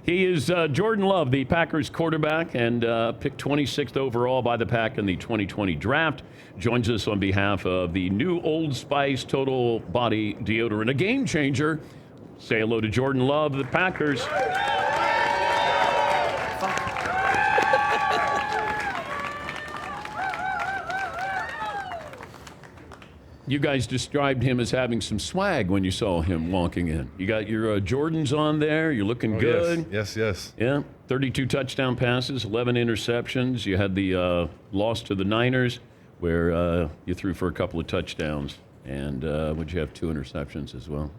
He is Jordan Love, the Packers quarterback, and picked 26th overall by the Pack in the 2020 draft. Joins us on behalf of the new Old Spice Total Body Deodorant, a game changer. Say hello to Jordan Love, the Packers. You guys described him as having some swag when you saw him walking in. You got your Jordans on there. You're looking good. Yes. Yeah, 32 touchdown passes, 11 interceptions. You had the loss to the Niners where you threw for a couple of touchdowns. And would you have 2 interceptions as well?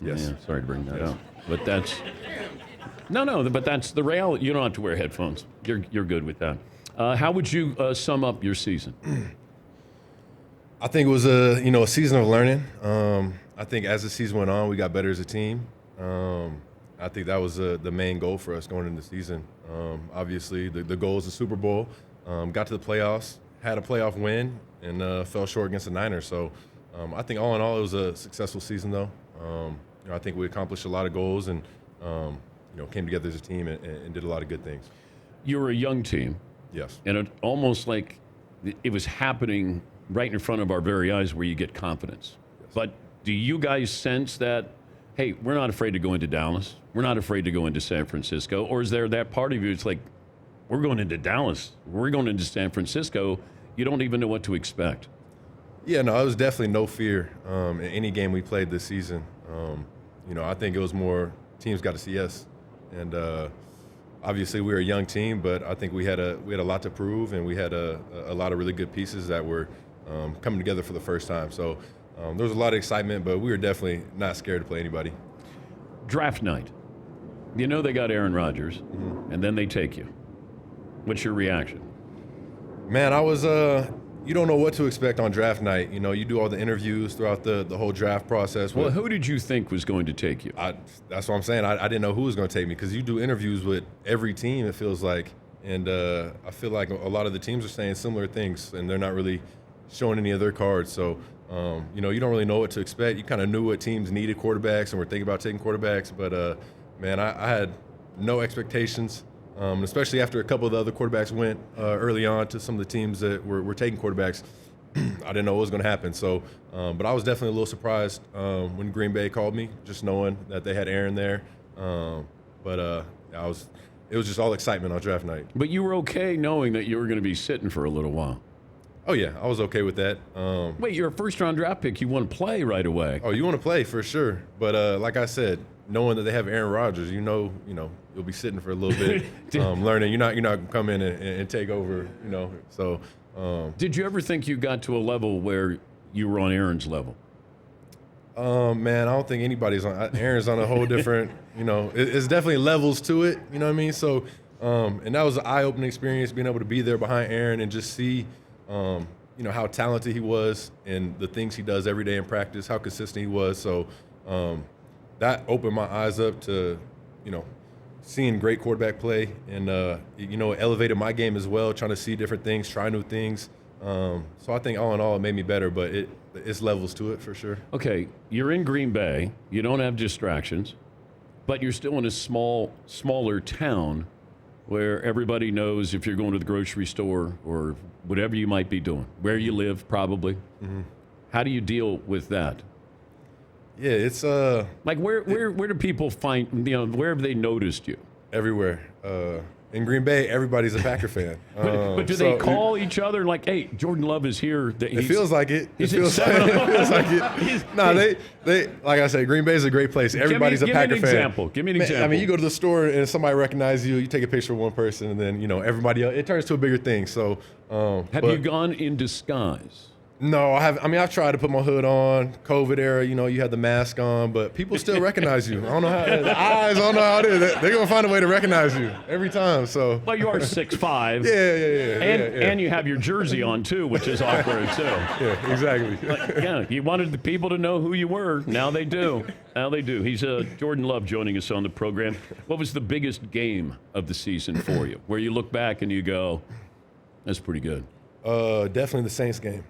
Yes. Yeah, sorry to bring that up. But that's... No, but that's the reality. You don't have to wear headphones. You're good with that. How would you sum up your season? I think it was a season of learning. I think as the season went on, we got better as a team. I think that was the main goal for us going into the season. Obviously, the goal is the Super Bowl. Got to the playoffs, had a playoff win, and fell short against the Niners. So I think all in all, it was a successful season, though. I think we accomplished a lot of goals and came together as a team and did a lot of good things. You were a young team. Yes. And it almost like it was happening right in front of our very eyes where you get confidence. Yes. But do you guys sense that, hey, we're not afraid to go into Dallas, we're not afraid to go into San Francisco, or is there that part of you that's like, we're going into Dallas, we're going into San Francisco, you don't even know what to expect? Yeah, no, it was definitely no fear in any game we played this season. I think it was more teams got to see us, and obviously we were a young team, but I think we had a lot to prove, and we had a lot of really good pieces that were coming together for the first time. So there was a lot of excitement, but we were definitely not scared to play anybody. Draft night. You know they got Aaron Rodgers, and then they take you. What's your reaction? Man, I was you don't know what to expect on draft night. You do all the interviews throughout the whole draft process. Well, who did you think was going to take you? That's what I'm saying. I didn't know who was going to take me because you do interviews with every team, it feels like. And I feel like a lot of the teams are saying similar things, and they're not really showing any of their cards. So, you don't really know what to expect. You kind of knew what teams needed quarterbacks and were thinking about taking quarterbacks. But, man, I had no expectations. Especially after a couple of the other quarterbacks went early on to some of the teams that were taking quarterbacks. I didn't know what was going to happen. So, but I was definitely a little surprised when Green Bay called me, just knowing that they had Aaron there. It was just all excitement on draft night. But you were okay knowing that you were going to be sitting for a little while. Oh, yeah, I was okay with that. Wait, you're a first-round draft pick. You want to play right away. Oh, you want to play for sure. But like I said, knowing that they have Aaron Rodgers, you'll be sitting for a little bit, learning. You're not gonna come in and take over, So, did you ever think you got to a level where you were on Aaron's level? Man, I don't think anybody's on. Aaron's on a whole different. It's definitely levels to it. You know what I mean? So, and that was an eye-opening experience, being able to be there behind Aaron and just see, how talented he was and the things he does every day in practice, how consistent he was. So. That opened my eyes up to, seeing great quarterback play, and it elevated my game as well, trying to see different things, try new things. So I think all in all, it made me better, but it's levels to it for sure. Okay, you're in Green Bay. You don't have distractions, but you're still in a smaller town where everybody knows if you're going to the grocery store or whatever you might be doing, where you live probably. Mm-hmm. How do you deal with that? Yeah, it's like where do people find, where have they noticed you? Everywhere. In Green Bay, everybody's a Packer fan. But do they call each other like, hey, Jordan Love is here? It feels like it. It feels like it. No, they like I said, Green Bay is a great place. Everybody's a Packer fan. Give me an example. I mean, you go to the store and somebody recognizes you, you take a picture of one person, and then, everybody else, it turns to a bigger thing. So, have you gone in disguise? No, I have. I mean, I've tried to put my hood on. COVID era, you had the mask on, but people still recognize you. I don't know how. The eyes, I don't know how it is. They're gonna find a way to recognize you every time. So. Well, you are 6'5". Yeah. And you have your jersey on too, which is awkward too. Yeah, exactly. You wanted the people to know who you were. Now they do. He's Jordan Love joining us on the program. What was the biggest game of the season for you, where you look back and you go, "That's pretty good"? Definitely the Saints game.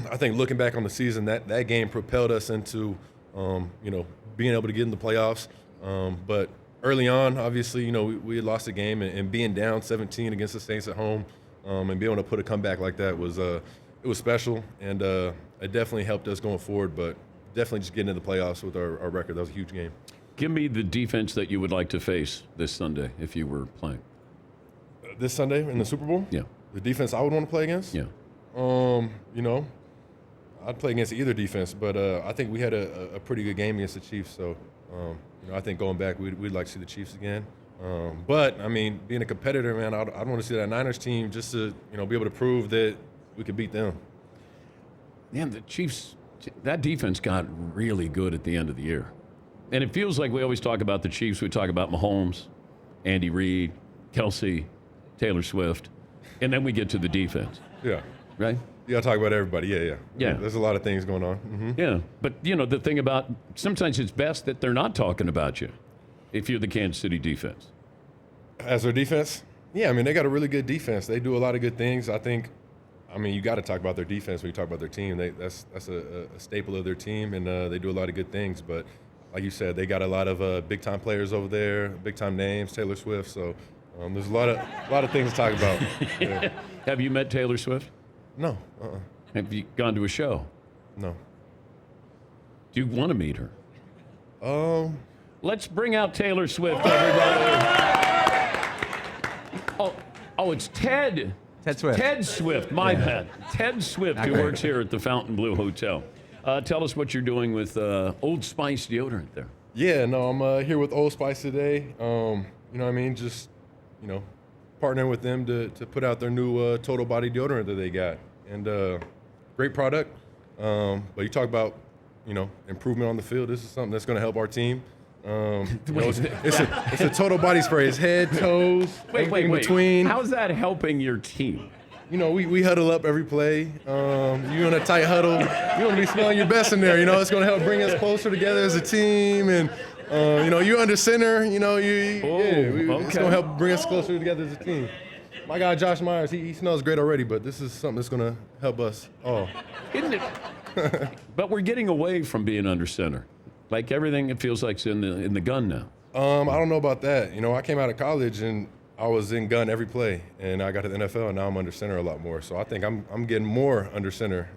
I think looking back on the season, that game propelled us into, being able to get in the playoffs. But early on, obviously, we had lost a game, and being down 17 against the Saints at home, and being able to put a comeback like that was it was special, and it definitely helped us going forward. But definitely just getting into the playoffs with our record, that was a huge game. Give me the defense that you would like to face this Sunday if you were playing. This Sunday in the Super Bowl? Yeah. The defense I would want to play against? Yeah. I'd play against either defense, but I think we had a pretty good game against the Chiefs. So, I think going back, we'd like to see the Chiefs again. But, I mean, being a competitor, man, I'd want to see that Niners team just to, be able to prove that we could beat them. Man, the Chiefs, that defense got really good at the end of the year. And it feels like we always talk about the Chiefs. We talk about Mahomes, Andy Reid, Kelsey, Taylor Swift, and then we get to the defense. Yeah. Right? You got to talk about everybody. Yeah. Yeah. There's a lot of things going on. Mm-hmm. Yeah. But, the thing about sometimes it's best that they're not talking about you if you're the Kansas City defense. As their defense? Yeah, I mean, they got a really good defense. They do a lot of good things. You got to talk about their defense when you talk about their team. That's a staple of their team, and they do a lot of good things. But like you said, they got a lot of big-time players over there, big-time names, Taylor Swift. So there's a lot of things to talk about. Yeah. Have you met Taylor Swift? No. Have you gone to a show? No. Do you want to meet her? Let's bring out Taylor Swift, everybody. Oh, it's Ted. Ted Swift. Ted Swift, my bad. Ted Swift, who works here at the Fontainebleau Hotel. Tell us what you're doing with Old Spice deodorant there. Yeah, no, I'm here with Old Spice today. Just, partnering with them to put out their new total body deodorant that they got. And great product. But you talk about, improvement on the field. This is something that's going to help our team. It's a total body spray. It's head, toes, everything between. How's that helping your team? We huddle up every play. You in a tight huddle. You want to be smelling your best in there. It's going to help bring us closer together as a team. And, you're under center. It's going to help bring us closer together as a team. My guy, Josh Myers, he smells great already, but this is something that's going to help us all. Isn't it? But we're getting away from being under center. Like everything, it feels like it's in the gun now. I don't know about that. I came out of college and I was in gun every play, and I got to the NFL, and now I'm under center a lot more. So I think I'm getting more under center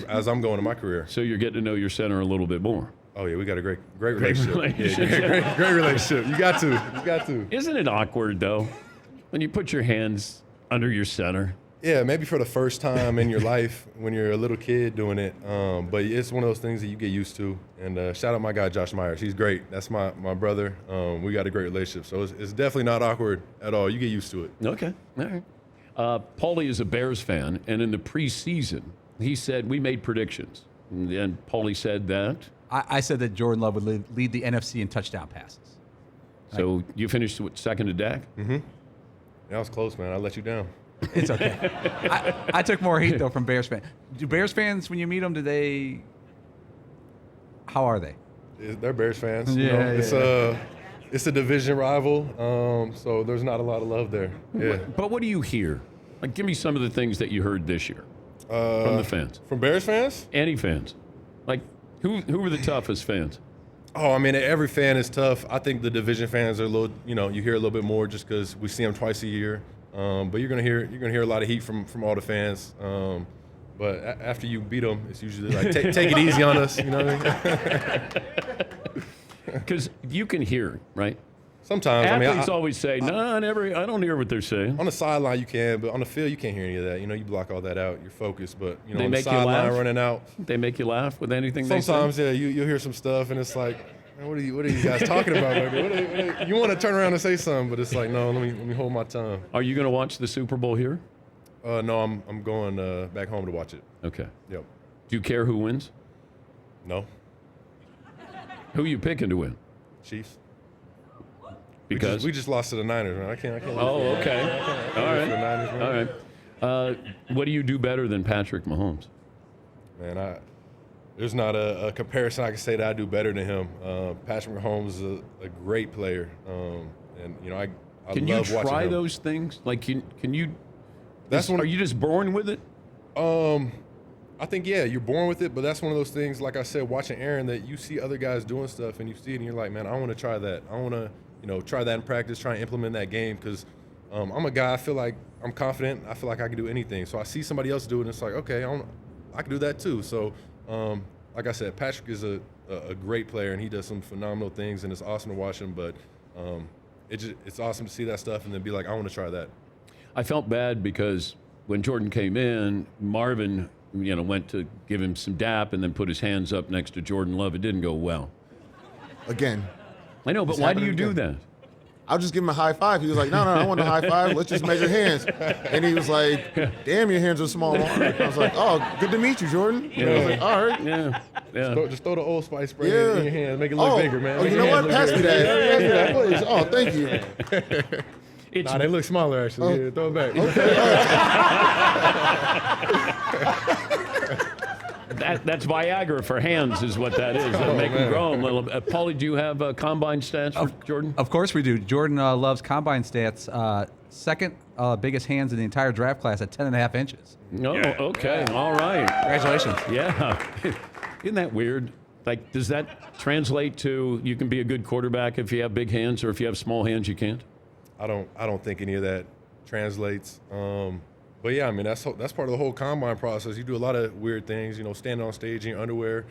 as I'm going in my career. So you're getting to know your center a little bit more. Oh yeah, we got a great relationship. Yeah, great relationship. You got to. Isn't it awkward though, when you put your hands under your center? Yeah, maybe for the first time in your life when you're a little kid doing it. But it's one of those things that you get used to. And shout out my guy, Josh Myers. He's great. That's my brother. We got a great relationship. So it's definitely not awkward at all. You get used to it. Okay. All right. Paulie is a Bears fan. And in the preseason, he said, we made predictions. And Paulie said that. I said that Jordan Love would lead the NFC in touchdown passes. So you finished second to Dak? Mm-hmm. That was close, man. I let you down. It's okay. I took more heat, though, from Bears fans. Do Bears fans, when you meet them, how are they? They're Bears fans. Yeah, it's a division rival, so there's not a lot of love there. Yeah. But what do you hear? Like, give me some of the things that you heard this year from the fans. From Bears fans? Any fans. Like, who were the toughest fans? Oh, I mean, every fan is tough. I think the division fans are a little, you hear a little bit more just because we see them twice a year. But you're gonna hear a lot of heat from all the fans. But after you beat them, it's usually like take it easy on us. You know what I mean? Because you can hear, right? Sometimes. Athletes always say, "No, I don't hear what they're saying." On the sideline you can, but on the field you can't hear any of that. You block all that out. You're focused, but they on the sideline running out. They make you laugh with anything. Sometimes, they say? Yeah, you'll hear some stuff, and it's like, man, what are you guys talking about? You want to turn around and say something, but it's like, no, let me hold my tongue. Are you going to watch the Super Bowl here? No, I'm going back home to watch it. Okay. Yep. Do you care who wins? No. Who are you picking to win? Chiefs. Because we just lost to the Niners, man. I can't. Oh, okay. All right. The Niners, man. All right. What do you do better than Patrick Mahomes? Man, there's not a comparison I can say that I do better than him. Patrick Mahomes is a great player, and I can love you watching try him. those things? Like, can you? Are you just born with it? I I think, yeah, you're born with it, but that's one of those things, like I said, watching Aaron, that you see other guys doing stuff and you see it and you're like, man, I want to try that. I want to, try that in practice, try and implement that game because I'm a guy, I feel like I'm confident. I feel like I can do anything. So I see somebody else do it and it's like, okay, I can do that too. So, like I said, Patrick is a great player and he does some phenomenal things and it's awesome to watch him, but it's awesome to see that stuff and then be like, I want to try that. I felt bad because when Jordan came in, Marvin, went to give him some dap and then put his hands up next to Jordan Love. It didn't go well. Again. I know, but It's why do you happening do again. that? I'll just give him a high five. He was like, no, I want a high five. Let's just measure hands. And he was like, damn, your hands are small. I was like, oh, good to meet you, Jordan. Yeah. I was like, all right. Yeah. Just throw the Old Spice spray Yeah. in your hand, make it look bigger, man. Oh, Make you your know hands what? look Pass me bigger. that. Pass me that, please. Oh, thank you. It's, Nah, they look smaller, actually. Yeah, throw it back. that's Viagra for hands is what that is. That'll make them grow a little. Paulie, do you have combine stats for Jordan? Of course we do. Jordan loves combine stats. Second biggest hands in the entire draft class at 10.5 inches. No, okay, all right. Congratulations. Yeah. Isn't that weird? Like, does that translate to you can be a good quarterback if you have big hands, or if you have small hands, you can't? I don't think any of that translates. But yeah, I mean that's part of the whole combine process. You do a lot of weird things, standing on stage in your underwear in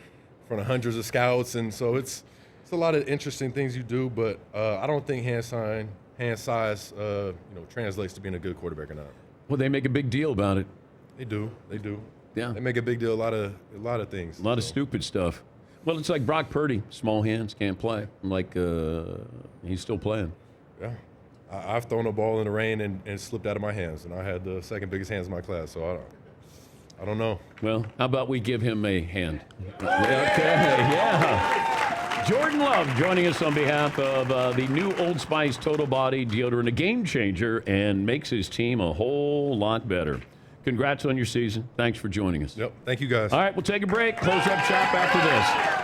front of hundreds of scouts, and so it's a lot of interesting things you do. But I don't think hand size, translates to being a good quarterback or not. Well, they make a big deal about it. They do. Yeah. They make a big deal. A lot of things. A lot of stupid stuff. Well, it's like Brock Purdy, small hands, can't play. Like he's still playing. Yeah. I've thrown a ball in the rain and slipped out of my hands, and I had the second biggest hands in my class, so I don't know. Well, how about we give him a hand? Okay, yeah. Jordan Love joining us on behalf of the new Old Spice Total Body Deodorant, a game changer, and makes his team a whole lot better. Congrats on your season. Thanks for joining us. Yep. Thank you, guys. All right, we'll take a break. Close up shop after this.